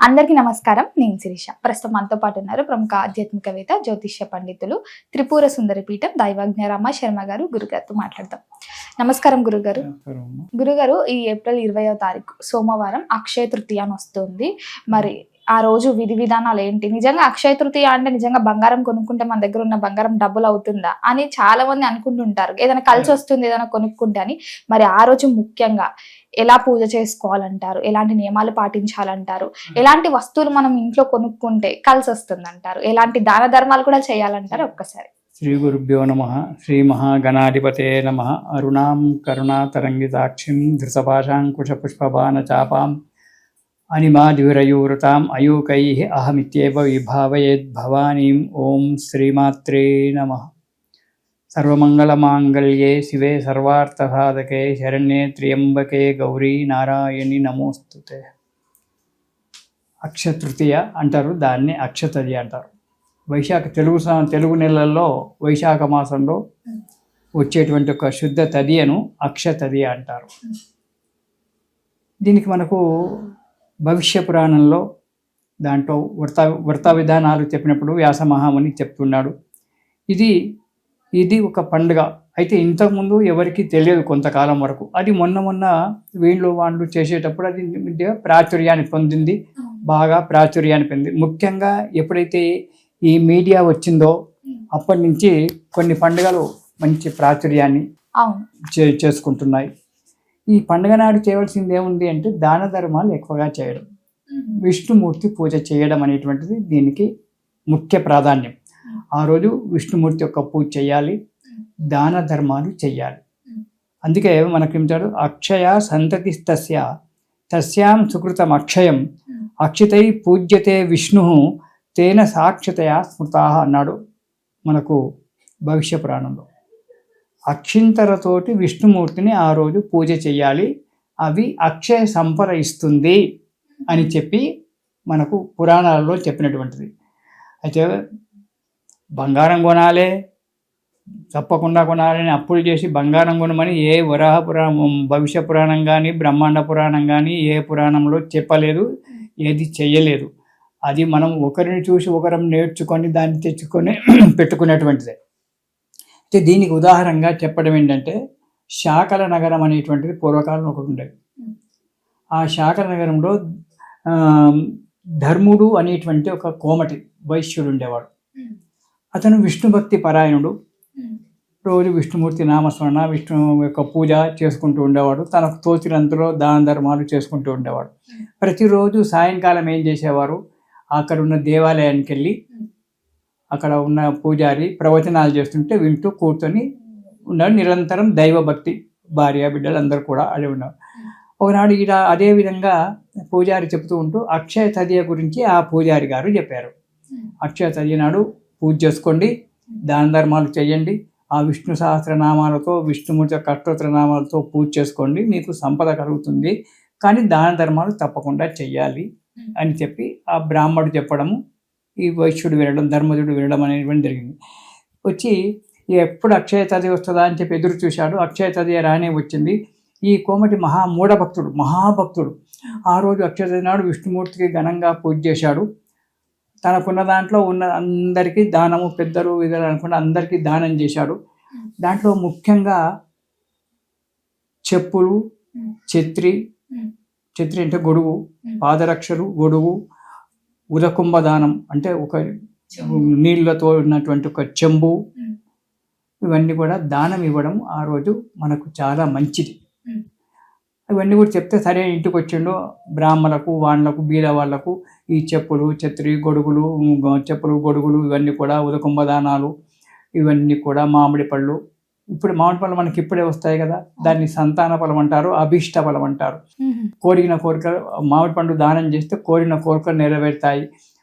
అందరికీ నమస్కారం. నేను శిరీష. ప్రస్తుతం మనతో పాటు ఉన్నారు ప్రముఖ ఆధ్యాత్మికవేత్త, జ్యోతిష్య పండితులు, త్రిపుర సుందరి పీఠం దైవజ్ఞ రమ శర్మ గారు. గురుగారితో మాట్లాడదాం. నమస్కారం గురుగారు. గురుగారు, ఈ ఏప్రిల్ 20వ తారీఖు సోమవారం అక్షయ తృతీయ అని వస్తుంది. మరి ఆ రోజు విధి విధానాలు ఏంటి? నిజంగా అక్షయ తృతీయ అంటే నిజంగా బంగారం కొనుక్కుంటే మన దగ్గర ఉన్న బంగారం డబ్బులు అవుతుందా అని చాలా మంది అనుకుంటుంటారు. ఏదైనా కలిసి వస్తుంది ఏదైనా కొనుక్కుంటే అని. మరి ఆ రోజు ముఖ్యంగా ఎలా పూజ చేసుకోవాలంటారు? ఎలాంటి నియమాలు పాటించాలంటారు? ఎలాంటి వస్తువులు మనం ఇంట్లో కొనుక్కుంటే కలిసి వస్తుంది అంటారు? ఎలాంటి దాన ధర్మాలు కూడా చేయాలంటారు? ఒక్కసారి. శ్రీ గురుభ్యో నమః. శ్రీ మహాగణాధిపతే నమః. అరుణాం కరుణాతరంగితాక్షిం ధృతపాశాంకుశ పుష్పబాణ చాపాం అనిమాదివిరయూరుతాం అయూకైః అహమిత్యేవ విభావయేద్ భవానీం. ఓం శ్రీమాత్రే నమః. సర్వమంగళమాంగళ్యే శివే సర్వార్థసాధకే శరణ్యే త్ర్యంబకే గౌరీ నారాయణి నమోస్తుతే. అక్షయ తృతీయ అంటారు, దాన్ని అక్షతది అంటారు. వైశాఖ తెలుగు నెలల్లో వైశాఖ మాసంలో వచ్చేటువంటి ఒక శుద్ధ తదియను అక్షతది అంటారు. దీనికి మనకు భవిష్య పురాణంలో దాంట్లో వ్రత విధానాలు చెప్పినప్పుడు వ్యాస మహాముని చెప్తున్నాడు. ఇది ఒక పండుగ అయితే ఇంతకుముందు ఎవరికి తెలియదు కొంతకాలం వరకు. అది మొన్న వాళ్ళు చేసేటప్పుడు అది ప్రాచుర్యాన్ని పొందింది, బాగా ప్రాచుర్యాన్ని పొందింది. ముఖ్యంగా ఎప్పుడైతే ఈ మీడియా వచ్చిందో అప్పటి నుంచి కొన్ని పండుగలు మంచి ప్రాచుర్యాన్ని చేసుకుంటున్నాయి. ఈ పండుగ నాడు చేయవలసింది ఏముంది అంటే దాన ధర్మాలు ఎక్కువగా చేయడం, విష్ణుమూర్తి పూజ చేయడం అనేటువంటిది దీనికి ముఖ్య ప్రాధాన్యం. ఆ రోజు విష్ణుమూర్తి యొక్క పూజ చేయాలి, దాన ధర్మాలు చెయ్యాలి. అందుకే మనకేమిటాడు, అక్షయ సంతతి తస్యాం సుకృతం అక్షయం అక్షితై పూజ్యతే విష్ణు తేన సాక్షతయా స్మృతా అన్నాడు మనకు భవిష్య పురాణంలో. అక్షింతలతోటి విష్ణుమూర్తిని ఆ రోజు పూజ చేయాలి, అవి అక్షయ సంపద ఇస్తుంది అని చెప్పి మనకు పురాణాలలో చెప్పినటువంటిది. అయితే బంగారం కొనాలి, తప్పకుండా కొనాలని అప్పులు చేసి బంగారం కొనమని ఏ వరాహ పురాణం, భవిష్య పురాణం కానీ బ్రహ్మాండ పురాణం కానీ ఏ పురాణంలో చెప్పలేదు, ఏది చెయ్యలేదు. అది మనం ఒకరిని చూసి ఒకరం నేర్చుకొని దాన్ని తెచ్చుకొని పెట్టుకునేటువంటిదే. అయితే దీనికి ఉదాహరణగా చెప్పడం ఏంటంటే, శాకల నగరం అనేటువంటిది పూర్వకాలం ఒకటి ఉండేది. ఆ శాకల నగరంలో ధర్ముడు అనేటువంటి ఒక కోమటి వైశ్యుడు ఉండేవాడు. అతను విష్ణు భక్తి పరాయణుడు. రోజు విష్ణుమూర్తి నామస్మరణ, విష్ణు యొక్క పూజ చేసుకుంటూ ఉండేవాడు. తనకు తోచినంతలో దాన ధర్మాలు చేసుకుంటూ ఉండేవాడు. ప్రతిరోజు సాయంకాలం ఏం చేసేవారు, అక్కడ ఉన్న దేవాలయానికి వెళ్ళి అక్కడ ఉన్న పూజారి ప్రవచనాలు చేస్తుంటే వింటూ కూర్చొని ఉన్నాడు. నిరంతరం దైవభక్తి, భార్య బిడ్డలు అందరూ కూడా అదే ఉన్నారు. ఒకనాడు ఇలా అదే విధంగా పూజారి చెప్తూ ఉంటూ అక్షయ తదియ గురించి ఆ పూజారి గారు చెప్పారు. అక్షయ తదియ నాడు పూజ చేసుకోండి, దాన ధర్మాలు చేయండి, ఆ విష్ణు సహస్రనామాలతో విష్ణుమూర్తి యొక్క అష్టోత్తర నామాలతో పూజ చేసుకోండి, మీకు సంపద కలుగుతుంది, కానీ దాన ధర్మాలు తప్పకుండా చెయ్యాలి అని చెప్పి ఆ బ్రాహ్మడు చెప్పడము, ఈ వైశ్యుడు వినడం, ధర్మజుడు వినడం అనేటువంటి జరిగింది. వచ్చి ఎప్పుడు అక్షయ తది వస్తుందా అని చెప్పి ఎదురు చూశాడు. అక్షయ తది రానే వచ్చింది. ఈ కోమటి మహాభక్తుడు ఆ రోజు అక్షయ తది నాడు విష్ణుమూర్తికి ఘనంగా పూజ చేశాడు. తనకున్న దాంట్లో ఉన్న అందరికీ దానము, పెద్దలు విధులు అనుకున్న అందరికీ దానం చేశాడు. దాంట్లో ముఖ్యంగా చెప్పులు, ఛత్రి అంటే గొడుగు, పాదరక్షలు, గొడుగు, ఉదకుంభ దానం అంటే ఒక నీళ్ళతో ఉన్నటువంటి ఒక చెంబు, ఇవన్నీ కూడా దానం ఇవ్వడం ఆ రోజు మనకు చాలా మంచిది. ఇవన్నీ కూడా చెప్తే సరే ఇంటికి వచ్చిండు బ్రాహ్మణులకు, వాళ్ళకు, బీద వాళ్లకు ఈ చెప్పులు, ఛత్రి, గొడుగులు ఇవన్నీ కూడా ఉదకుంభ దానాలు, ఇవన్నీ కూడా మామిడి పళ్ళు. ఇప్పుడు మామిడి పళ్ళు మనకి ఇప్పుడే వస్తాయి కదా, దాన్ని సంతాన ఫలం అంటారు, అభీష్ట ఫలం అంటారు. కోరిన కోరికలు మామిడి పండు దానం చేస్తే కోరిన కోరికలు నెరవేరుతాయి.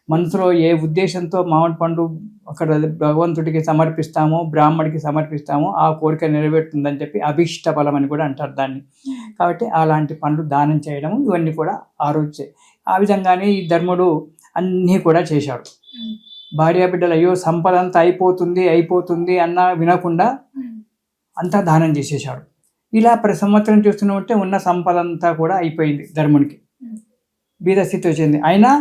మనసులో ఏ ఉద్దేశంతో మామిడి పండు అక్కడ భగవంతుడికి సమర్పిస్తామో, బ్రాహ్మడికి సమర్పిస్తామో ఆ కోరిక నెరవేరుతుందని చెప్పి అభీష్ట ఫలం అని కూడా అంటారు దాన్ని. కాబట్టి అలాంటి పండ్లు దానం చేయడం ఇవన్నీ కూడా ఆ రోజు. ఆ విధంగానే ఈ ధర్ముడు అన్నీ కూడా చేశాడు. భార్య బిడ్డలు అయ్యో సంపద అంతా అయిపోతుంది అన్నా వినకుండా అంతా దానం చేసేశాడు. ఇలా ప్రతి సంవత్సరం చూస్తున్నామంటే ఉన్న సంపద అంతా కూడా అయిపోయింది ధర్మునికి. బీద స్థితి వచ్చింది. అయినా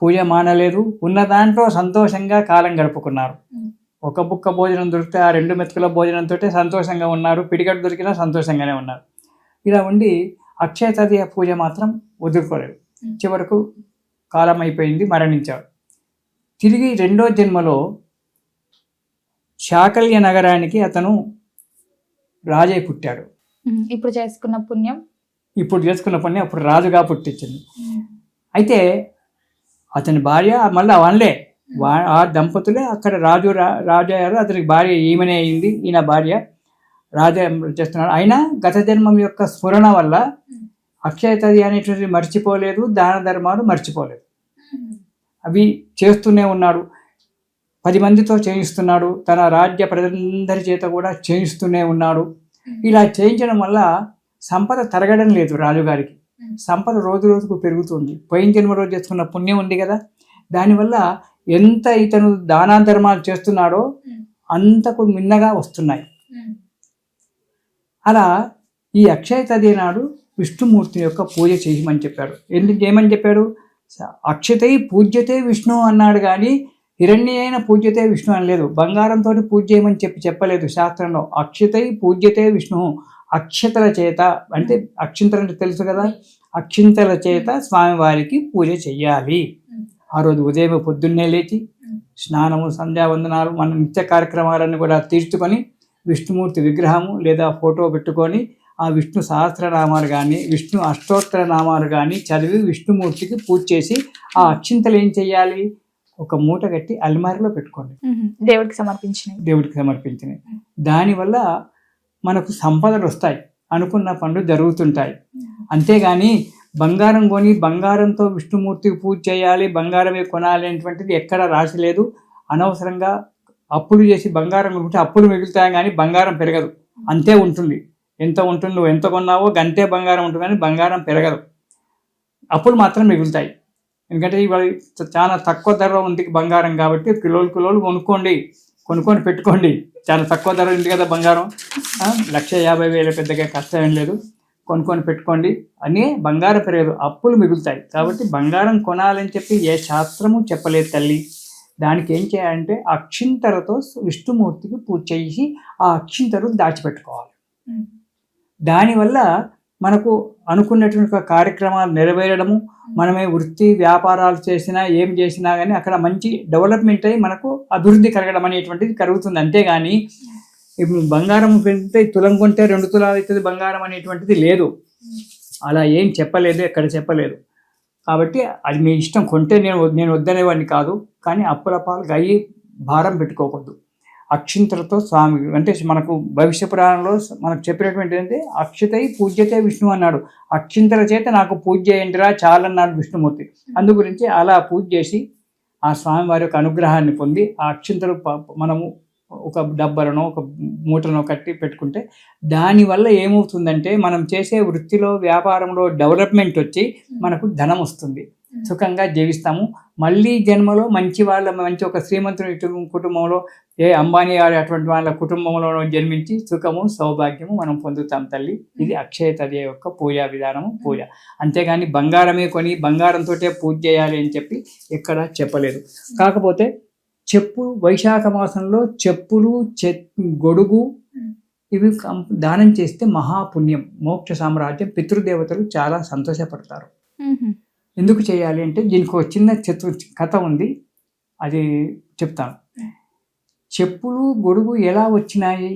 పూజ మానలేదు, ఉన్న దాంట్లో సంతోషంగా కాలం గడుపుకున్నారు. ఒక బుక్క భోజనం దొరికితే ఆ 2 మెతుకుల భోజనంతో సంతోషంగా ఉన్నారు, పిడికట్టు దొరికినా సంతోషంగానే ఉన్నారు. ఇలా ఉండి అక్షయ తృతీయ పూజ మాత్రం వదులుకోలేదు. చివరకు కాలం అయిపోయింది, మరణించాడు. తిరిగి 2వ జన్మలో శాకల్య నగరానికి అతను రాజై పుట్టాడు. ఇప్పుడు చేసుకున్న పుణ్యం అప్పుడు రాజుగా పుట్టించింది. అయితే అతని భార్య మళ్ళీ వన్లే ఆ దంపతులే అక్కడ రాజయ్యారు. అతనికి భార్య ఈమెనే అయింది, ఈయన భార్య రాజా చేస్తున్నాడు. అయినా గత జన్మం యొక్క స్మరణ వల్ల అక్షయ తృతీయ అనేటువంటిది మర్చిపోలేదు, దాన ధర్మాలు మర్చిపోలేదు, అవి చేస్తూనే ఉన్నాడు. 10 మందితో చేయిస్తున్నాడు, తన రాజ్య ప్రజలందరి చేత కూడా చేయిస్తూనే ఉన్నాడు. ఇలా చేయించడం వల్ల సంపద తరగడం లేదు రాజుగారికి. సంపద రోజు రోజుకు పెరుగుతుంది. పోయిన జన్మ రోజు చేసుకున్న పుణ్యం ఉంది కదా, దానివల్ల ఎంత ఇతను దానా ధర్మాలు చేస్తున్నాడో అంతకు మిన్నగా వస్తున్నాయి. అలా ఈ అక్షయ తృతీయ నాడు విష్ణుమూర్తి యొక్క పూజ చేయమని చెప్పాడు. ఏమని చెప్పాడు? అక్షతై పూజ్యతే విష్ణు అన్నాడు, కానీ హిరణ్యేన పూజ్యతే విష్ణు అనలేదు. బంగారంతో పూజ చేయమని చెప్పలేదు శాస్త్రంలో. అక్షతై పూజ్యతే విష్ణు, అక్షతల చేత, అంటే అక్షింతలు అంటే తెలుసు కదా, అక్షింతల చేత స్వామివారికి పూజ చెయ్యాలి. ఆ రోజు ఉదయం పొద్దున్నే లేచి స్నానము, సంధ్యావందనాలు, మన నిత్య కార్యక్రమాలన్నీ కూడా తీర్చుకొని విష్ణుమూర్తి విగ్రహము లేదా ఫోటో పెట్టుకొని ఆ విష్ణు సహస్రనామాలు కానీ విష్ణు అష్టోత్తర నామాలు కానీ చదివి విష్ణుమూర్తికి పూజ చేసి ఆ అక్షింతలు ఏం చెయ్యాలి? ఒక మూట కట్టి అల్మారిలో పెట్టుకోండి, దేవుడికి సమర్పించినవి. దానివల్ల మనకు సంపదలు వస్తాయి, అనుకున్న పనులు జరుగుతుంటాయి. అంతేగాని బంగారం కొని బంగారంతో విష్ణుమూర్తికి పూజ చేయాలి, బంగారమే కొనాలి అనేటువంటిది ఎక్కడా రాసి లేదు. అనవసరంగా అప్పులు చేసి బంగారం కొనుక్కుంటే అప్పులు మిగులుతాయి, కానీ బంగారం పెరగదు, అంతే ఉంటుంది. ఎంత ఉంటుంది, నువ్వు ఎంత కొన్నావో గంతే బంగారం ఉంటుంది, కానీ బంగారం పెరగదు, అప్పులు మాత్రం మిగులుతాయి. ఎందుకంటే ఇవాళ చాలా తక్కువ ధర ఉంది బంగారం కాబట్టి కిలోలు కొనుక్కొని పెట్టుకోండి. చాలా తక్కువ ధర ఉంది కదా బంగారం, 1,50,000 పెద్దగా కష్టం ఏం లేదు, కొనుక్కొని పెట్టుకోండి అని. బంగారం పెరగదు, అప్పులు మిగులుతాయి. కాబట్టి బంగారం కొనాలని చెప్పి ఏ శాస్త్రము చెప్పలేదు తల్లి. దానికి ఏం చేయాలంటే అక్షింతలతో విష్ణుమూర్తికి పూజ చేసి ఆ అక్షింతలు దాచిపెట్టుకోవాలి. దానివల్ల మనకు అనుకున్నటువంటి కార్యక్రమాలు నెరవేరడము, మనమే వృత్తి వ్యాపారాలు చేసినా ఏం చేసినా కానీ అక్కడ మంచి డెవలప్మెంట్ అయ్యి మనకు అభివృద్ధి కలగడం అనేటువంటిది కలుగుతుంది. అంతేగాని బంగారం పెరిగితే తులం కొంటే 2 తులాలు అవుతుంది బంగారం అనేటువంటిది లేదు. అలా ఏం చెప్పలేదు, ఎక్కడ చెప్పలేదు. కాబట్టి అది మీ ఇష్టం, కొంటే నేను వద్దనేవాడిని కాదు, కానీ అప్పులపాలుగా అయ్యి భారం పెట్టుకోకూడదు. అక్షింతలతో స్వామి అంటే మనకు భవిష్య పురాణంలో మనకు చెప్పినటువంటి ఏంటంటే అక్షతై పూజ్యతే విష్ణు అన్నాడు. అక్షింతల చేత నాకు పూజ చేయండిరా చాలన్నాడు విష్ణుమూర్తి. అందు గురించి అలా పూజ చేసి ఆ స్వామివారి యొక్క అనుగ్రహాన్ని పొంది ఆ అక్షింతలు మనము ఒక డబ్బలనో ఒక మూటనో కట్టి పెట్టుకుంటే దానివల్ల ఏమవుతుందంటే మనం చేసే వృత్తిలో వ్యాపారంలో డెవలప్మెంట్ వచ్చి మనకు ధనం వస్తుంది, సుఖంగా జీవిస్తాము. మళ్ళీ జన్మలో మంచి ఒక శ్రీమంతుని కుటుంబంలో, ఏ అంబానీ అటువంటి వాళ్ళ కుటుంబంలో జన్మించి సుఖము సౌభాగ్యము మనం పొందుతాం తల్లి. ఇది అక్షయ తృతీయ యొక్క పూజా విధానము, పూజ. అంతేగాని బంగారమే కొని బంగారంతో పూజ చేయాలి అని చెప్పి ఎక్కడ చెప్పలేదు. కాకపోతే వైశాఖ మాసంలో చెప్పులు, గొడుగు ఇవి దానం చేస్తే మహాపుణ్యం, మోక్ష సామ్రాజ్యం, పితృదేవతలు చాలా సంతోషపడతారు. ఎందుకు చేయాలి అంటే దీనికి ఒక చిన్న కథ ఉంది, అది చెప్తాను. చెప్పులు గొడుగు ఎలా వచ్చినాయి,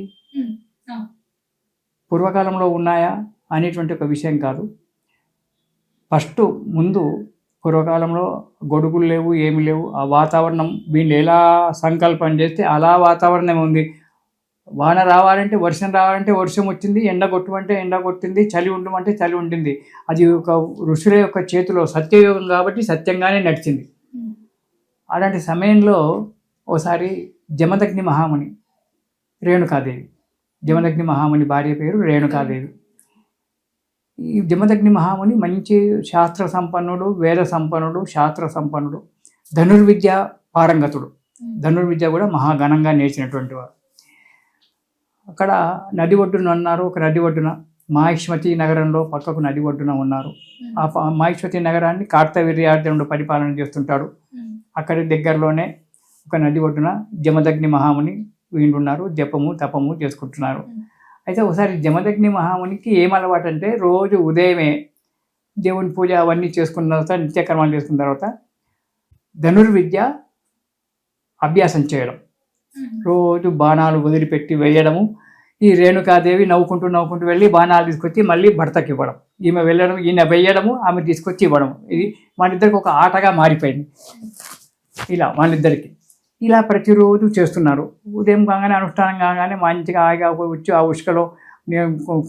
పూర్వకాలంలో ఉన్నాయా అనేటువంటి ఒక విషయం కాదు. ముందు పూర్వకాలంలో గొడుగులు లేవు, ఏమి లేవు. ఆ వాతావరణం వీళ్ళు ఎలా సంకల్పం చేస్తే అలా వాతావరణం ఉంది. వాన రావాలంటే వర్షం రావాలంటే వర్షం వచ్చింది, ఎండ కొట్టమంటే ఎండ కొట్టింది, చలి ఉండమంటే చలి ఉంటుంది. అది ఒక ఋషుల యొక్క చేతిలో సత్యయోగం కాబట్టి సత్యంగానే నడిచింది. అలాంటి సమయంలో ఓసారి జమదగ్ని మహాముని, రేణుకాదేవి, జమదగ్ని మహాముని భార్య పేరు రేణుకాదేవి. ఈ జమదగ్ని మహాముని మంచి శాస్త్ర సంపన్నుడు, వేద సంపన్నుడు, శాస్త్ర సంపన్నుడు, ధనుర్విద్య పారంగతుడు. ధనుర్విద్య కూడా మహాఘనంగా నేర్చినటువంటి వారు. అక్కడ నది ఒడ్డున ఉన్నారు. ఒక నది ఒడ్డున మాహిష్మతి నగరంలో పక్కకు నది ఒడ్డున ఉన్నారు. ఆ మాహిష్మతి నగరాన్ని కార్తవీర్యార్జునుడు పరిపాలన చేస్తుంటాడు. అక్కడి దగ్గరలోనే ఒక నది ఒడ్డున జమదగ్ని మహాముని వీళ్ళున్నారు, జపము తపము చేసుకుంటున్నారు. అయితే ఒకసారి జమదగ్ని మహామునికి ఏం అలవాటు అంటే రోజు ఉదయమే దేవుని పూజ అవన్నీ చేసుకున్న తర్వాత నిత్యకర్మాలు చేసుకున్న తర్వాత ధనుర్విద్య అభ్యాసం చేయడం, రోజు బాణాలు వదిలిపెట్టి వేయడము. ఈ రేణుకాదేవి నవ్వుకుంటూ వెళ్ళి బాణాలు తీసుకొచ్చి మళ్ళీ భర్తకి ఇవ్వడం, ఈమె వెళ్ళడం, ఈయన వేయడము, ఆమె తీసుకొచ్చి ఇవ్వడం. ఇది వాళ్ళిద్దరికి ఒక ఆటగా మారిపోయింది. ఇలా వాళ్ళిద్దరికి ఇలా ప్రతిరోజు చేస్తున్నారు. ఉదయం కాగానే అనుష్ఠానం కాగానే మంచిగా ఆగా వచ్చి ఆ ఉష్కలో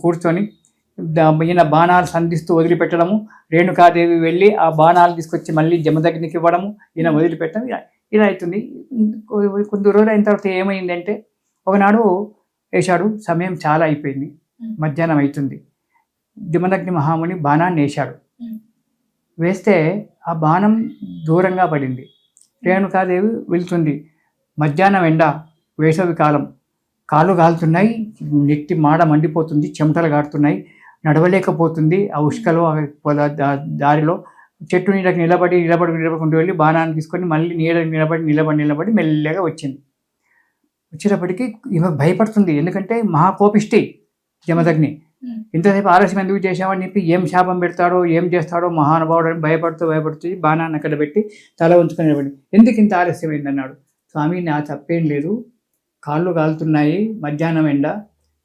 కూర్చొని ఈయన బాణాలు సంధిస్తూ వదిలిపెట్టడము, రేణుకాదేవి వెళ్ళి ఆ బాణాలు తీసుకొచ్చి మళ్ళీ జమదగ్నికి ఇవ్వడము, ఈయన వదిలిపెట్టడం. ఇలా అవుతుంది. కొద్ది రోజులు అయిన తర్వాత ఏమైందంటే ఒకనాడు వేశాడు, సమయం చాలా అయిపోయింది, మధ్యాహ్నం అవుతుంది. జమదగ్ని మహాముని బాణాన్ని వేశాడు. వేస్తే ఆ బాణం దూరంగా పడింది. రేణుకాదేవి వెళ్తుంది. మధ్యాహ్నం ఎండ, వేసవి కాలం, కాళ్ళు కాలుతున్నాయి, నెట్టి మాడ మండిపోతుంది, చెమటలు గారుతున్నాయి, నడవలేకపోతుంది. ఆ ఉష్కలో దారిలో చెట్టు నీడకి నిలబడుకుంటూ వెళ్ళి బాణాన్ని తీసుకొని మళ్ళీ నీడకి నిలబడి మెల్లగా వచ్చింది. వచ్చేటప్పటికి ఈమె భయపడుతుంది. ఎందుకంటే మహాకోపిష్టి జమదగ్ని. ఇంతసేపు ఆలస్యం ఎందుకు చేసామని చెప్పి ఏం శాపం పెడతాడో ఏం చేస్తాడో మహానుభావుడు అని భయపడుతూ బాణాన్ని అక్కడ పెట్టి తల ఉంచుకొని నిలబడి, ఎందుకు ఇంత ఆలస్యం అయిందన్నాడు. స్వామి, నా తప్పేం లేదు, కాళ్ళు కాలుతున్నాయి, మధ్యాహ్నం ఎండ,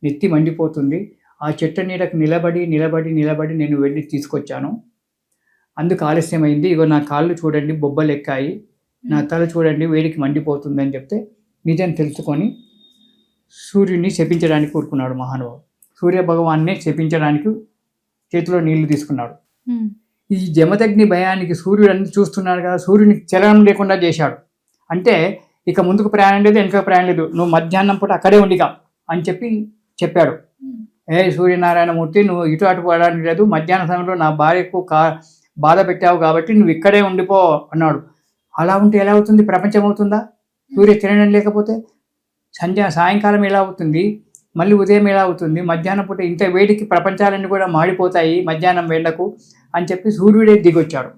నెత్తి మండిపోతుంది, ఆ చెట్టు నీడకు నిలబడి నేను వెళ్ళి తీసుకొచ్చాను, అందుకు ఆలస్యమైంది. ఇగో నా కాళ్ళు చూడండి బొబ్బలు ఎక్కాయి, నా తల చూడండి వేడికి మండిపోతుందని చెప్తే నిజం తెలుసుకొని సూర్యుడిని శపించడానికి కోరుకున్నాడు మహానుభావుడు. సూర్య భగవాన్ని శపించడానికి చేతిలో నీళ్లు తీసుకున్నాడు. ఈ జమదగ్ని భయానికి సూర్యుడు అన్ని చూస్తున్నాడు కదా, సూర్యుని చలనం లేకుండా చేశాడు. అంటే ఇక ముందుకు ప్రయాణం లేదు, వెనుక ప్రయాణం లేదు, నువ్వు మధ్యాహ్నం పూట అక్కడే ఉండిగా అని చెప్పాడు. సూర్యనారాయణమూర్తి, నువ్వు ఇటు అటు పడడానికి లేదు, మధ్యాహ్న సమయంలో నా భార్యకు బాధ పెట్టావు కాబట్టి నువ్వు ఇక్కడే ఉండిపో అన్నాడు. అలా ఉంటే ఎలా అవుతుంది? ప్రపంచం అవుతుందా? సూర్య కిరణం లేకపోతే సాయంకాలం ఎలా అవుతుంది, మళ్ళీ ఉదయం ఎలా అవుతుంది, మధ్యాహ్నం పూట ఇంత వేడికి ప్రపంచాలన్నీ కూడా మాడిపోతాయి మధ్యాహ్నం వేళ్లకు అని చెప్పి సూర్యుడే దిగొచ్చాడు.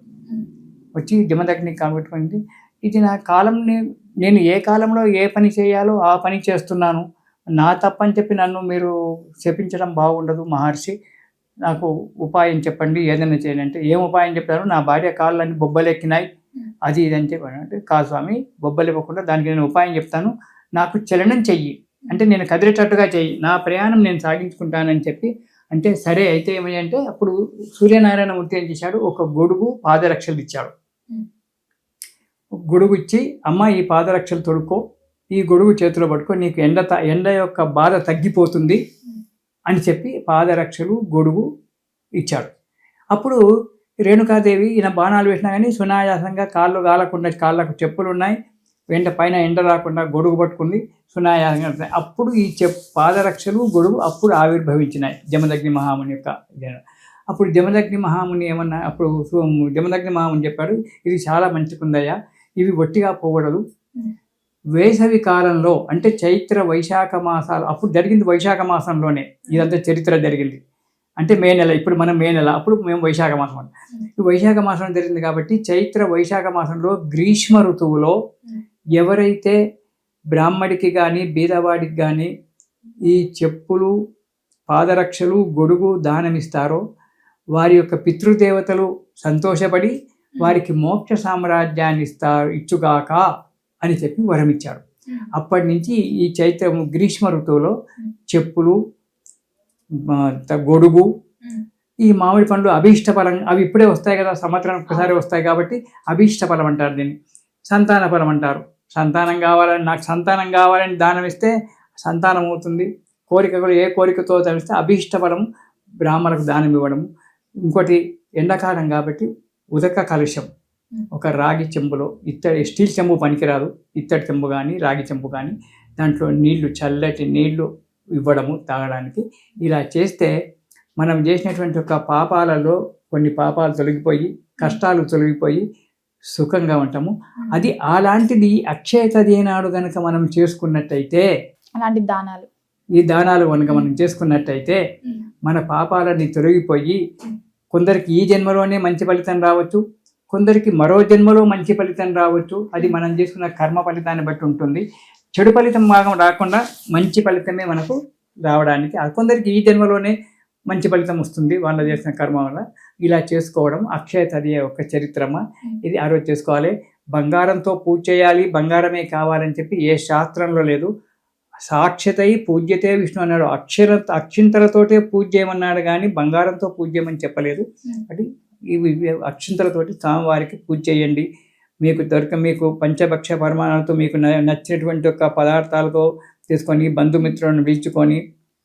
వచ్చి జమదగ్ని కాబట్టి, ఇది నా కాలం, నేను ఏ కాలంలో ఏ పని చేయాలో ఆ పని చేస్తున్నాను, నా తప్పని చెప్పి నన్ను మీరు శపించడం బాగుండదు మహర్షి, నాకు ఉపాయం చెప్పండి, ఏదైనా చేయండి అంటే ఏం ఉపాయం చెప్పారు? నా భార్య కాళ్ళన్నీ బొబ్బలెక్కినాయి, అది ఇది అని చెప్పాను. అంటే కాదు స్వామి, బొబ్బలు ఇవ్వకుండా దానికి నేను ఉపాయం చెప్తాను, నాకు చలనం చెయ్యి, అంటే నేను కదిలేటట్టుగా చెయ్యి, నా ప్రయాణం నేను సాగించుకుంటానని చెప్పి అంటే సరే అయితే ఏమని అంటే అప్పుడు సూర్యనారాయణమూర్తి ఏం చేశాడు, ఒక గొడుగు పాదరక్షలు ఇచ్చాడు. గొడుగు ఇచ్చి, అమ్మ ఈ పాదరక్షలు తొడుక్కో, ఈ గొడుగు చేతిలో పట్టుకో, నీకు ఎండ యొక్క బాధ తగ్గిపోతుంది అని చెప్పి పాదరక్షలు గొడుగు ఇచ్చాడు. అప్పుడు రేణుకాదేవి ఈయన బాణాలు వేసినా కానీ సునాయాసంగా కాళ్ళు కాలకుండా, కాళ్ళకు చెప్పులు ఉన్నాయి, పైన ఎండ రాకుండా గొడుగు పట్టుకుంది, సునాయాసంగా. అప్పుడు ఈ పాదరక్షలు గొడుగు అప్పుడు ఆవిర్భవించినాయి జమదగ్ని మహాముని యొక్క. అప్పుడు జమదగ్ని మహాముని ఏమన్నా, అప్పుడు జమదగ్ని మహాముని చెప్పాడు, ఇది చాలా మంచిగుందయ్యా, ఇవి ఒట్టిగా పోవడదు, వేసవి కాలంలో అంటే చైత్ర వైశాఖ మాసాలు, అప్పుడు జరిగింది వైశాఖ మాసంలోనే ఇదంతా చరిత్ర జరిగింది. అంటే మే నెల, ఇప్పుడు మనం మే నెల, అప్పుడు మేము వైశాఖ మాసం అంటాం. ఈ వైశాఖ మాసం జరిగింది కాబట్టి చైత్ర వైశాఖ మాసంలో గ్రీష్మ ఋతువులో ఎవరైతే బ్రాహ్మడికి కానీ బీదవాడికి కానీ ఈ చెప్పులు పాదరక్షలు గొడుగు దానమిస్తారో వారి యొక్క పితృదేవతలు సంతోషపడి వారికి మోక్ష సామ్రాజ్యాన్ని ఇచ్చుగాక అని చెప్పి వరం ఇచ్చాడు. అప్పటి నుంచి ఈ చైత్ర గ్రీష్మ ఋతువులో చెప్పులు, గొడుగు, ఈ మామిడి పండ్లు అభీష్ట ఫలం, అవి ఇప్పుడే వస్తాయి కదా, సంవత్సరం ఒకసారి వస్తాయి కాబట్టి అభీష్ట ఫలం అంటారు దీన్ని. సంతాన ఫలం అంటారు. సంతానం కావాలని, నాకు సంతానం కావాలని దానం ఇస్తే సంతానం అవుతుంది. కోరికలు ఏ కోరికతో తలిస్తే అభీష్ట ఫలం బ్రాహ్మణులకు దానం ఇవ్వడము. ఇంకోటి ఎండాకాలం కాబట్టి ఉదక కలుషం, ఒక రాగి చెంబులో, స్టీల్ చెంబు పనికిరాదు, ఇత్తడి చెంబు కానీ రాగి చెంబు కానీ, దాంట్లో నీళ్లు, చల్లటి నీళ్లు ఇవ్వడము తాగడానికి. ఇలా చేస్తే మనం చేసినటువంటి ఒక పాపాలలో కొన్ని పాపాలు తొలగిపోయి, కష్టాలు తొలగిపోయి సుఖంగా ఉంటాము. అది అలాంటిది అక్షయ తదియ నాడు కనుక మనం చేసుకున్నట్టయితే, అలాంటి దానాలు, ఈ దానాలు కనుక మనం చేసుకున్నట్టయితే మన పాపాలన్నీ తొలగిపోయి కొందరికి ఈ జన్మలోనే మంచి ఫలితం రావచ్చు, కొందరికి మరో జన్మలో మంచి ఫలితం రావచ్చు. అది మనం చేసుకున్న కర్మ ఫలితాన్ని బట్టి ఉంటుంది. చెడు ఫలితం భాగం రాకుండా మంచి ఫలితమే మనకు రావడానికి, కొందరికి ఈ జన్మలోనే మంచి ఫలితం వస్తుంది వాళ్ళు చేసిన కర్మ వల్ల. ఇలా చేసుకోవడం అక్షయ తదియ యొక్క చరిత్రమ. ఇది ఆ రోజు చేసుకోవాలి. బంగారంతో పూజ చేయాలి, బంగారమే కావాలని చెప్పి ఏ శాస్త్రంలో లేదు. సాక్షతై పూజ్యతే విష్ణు అన్నాడు. అక్షింతలతోటే పూజ చేయమన్నాడు కానీ బంగారంతో పూజ చేయమని చెప్పలేదు. అది ఇవి అక్షింతలతోటి స్వామివారికి పూజ చేయండి. మీకు పంచభక్ష పరిమాణాలతో మీకు నచ్చినటువంటి యొక్క పదార్థాలతో తీసుకొని బంధుమిత్రులను పిలుచుకొని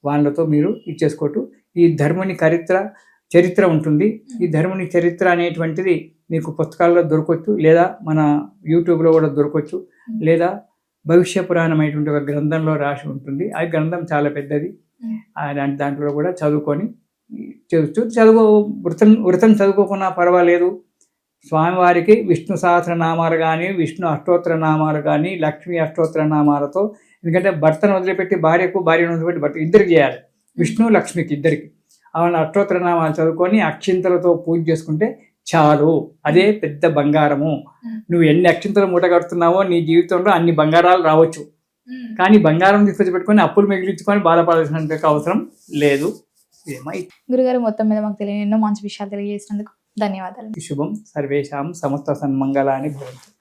వాళ్ళతో మీరు ఇచ్చేసుకోవటం. ఈ ధర్ముని చరిత్ర ఉంటుంది. ఈ ధర్ముని చరిత్ర అనేటువంటిది మీకు పుస్తకాల్లో దొరకవచ్చు, లేదా మన యూట్యూబ్లో కూడా దొరకవచ్చు, లేదా భవిష్య పురాణం అనేటువంటి ఒక గ్రంథంలో రాసి ఉంటుంది. ఆ గ్రంథం చాలా పెద్దది. అలాంటి దాంట్లో కూడా చదువుకొని వృతం చదువుకోకున్నా పర్వాలేదు. స్వామివారికి విష్ణు సహస్రనామాలు కానీ, విష్ణు అష్టోత్తర నామాలు కానీ, లక్ష్మీ అష్టోత్తర నామాలతో, ఎందుకంటే భర్తను వదిలిపెట్టి భార్యను వదిలిపెట్టి భర్త ఇద్దరికి చేయాలి, విష్ణు లక్ష్మికి ఇద్దరికి. అవును, అష్టోత్తర నామాలు చదువుకొని అక్షింతలతో పూజ చేసుకుంటే చాలు. అదే పెద్ద బంగారము. నువ్వు ఎన్ని అక్షింతలు మూట కడుతున్నావో నీ జీవితంలో అన్ని బంగారాలు రావచ్చు, కానీ బంగారం తీసుకొచ్చి పెట్టుకొని అప్పులు మిగిలించుకొని బాధపడాల్సిన అవసరం లేదు. గురుగారు, మొత్తం మీద మాకు తెలియని ఎన్నో మంచి విషయాలు తెలియజేసినందుకు ధన్యవాదాలు. శుభం. సర్వేషాం సమస్త సన్మంగళాని భవంతు.